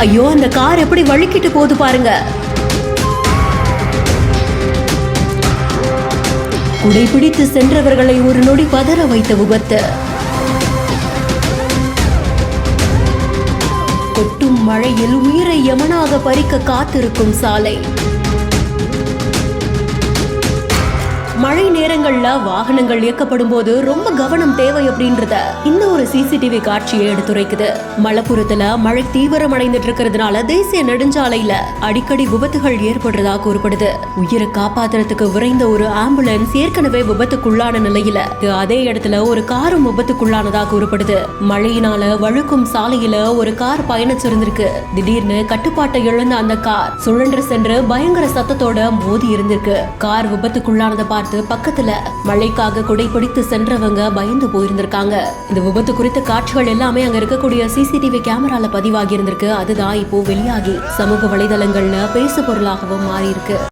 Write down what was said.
ஐயோ, அந்த கார் எப்படி வழுக்கிட்டு போகுது பாருங்க. குடைபிடித்து சென்றவர்களை ஒரு நொடி பதற வைத்த விபத்து. கொட்டும் மழையில் உயிரை யமனாக பறிக்க காத்திருக்கும் சாலை. மழை நேரங்கள்ல வாகனங்கள் இயக்கப்படும் போது ரொம்ப கவனம் தேவை அப்படின்றத இந்த ஒரு சிசிடிவி காட்சியை எடுத்துரைக்குது. மலப்புரத்துல மழை தீவிரமடைந்துட்டு இருக்கிறதுனால தேசிய நெடுஞ்சாலையில அடிக்கடி விபத்துகள் ஏற்படுறதா கூறப்படுது. உயிரை காப்பாத்துறதுக்கு விரைந்த ஒரு ஆம்புலன்ஸ் ஏற்கனவே விபத்துக்குள்ளான நிலையில அதே இடத்துல ஒரு காரும் விபத்துக்குள்ளானதா கூறப்படுது. மழையினால வழுக்கும் சாலையில ஒரு கார் பயணிச்சிருந்திருக்கு. திடீர்னு கட்டுப்பாட்டை இழந்த அந்த கார் சுழன்று சென்று பயங்கர சத்தத்தோட மோதி இருந்திருக்கு. கார் விபத்துக்குள்ளானதை பார்த்து பக்கத்துல மழைக்காக குடைபிடித்து சென்றவங்க பயந்து போயிருந்திருக்காங்க. இந்த விபத்து குறித்த காட்சிகள் எல்லாமே அங்க இருக்கக்கூடிய சிசிடிவி கேமரால பதிவாகி இருந்திருக்கு. அதுதான் இப்போ வெளியாகி சமூக வலைதளங்கள்ல பேசு பொருளாகவும் மாறி இருக்கு.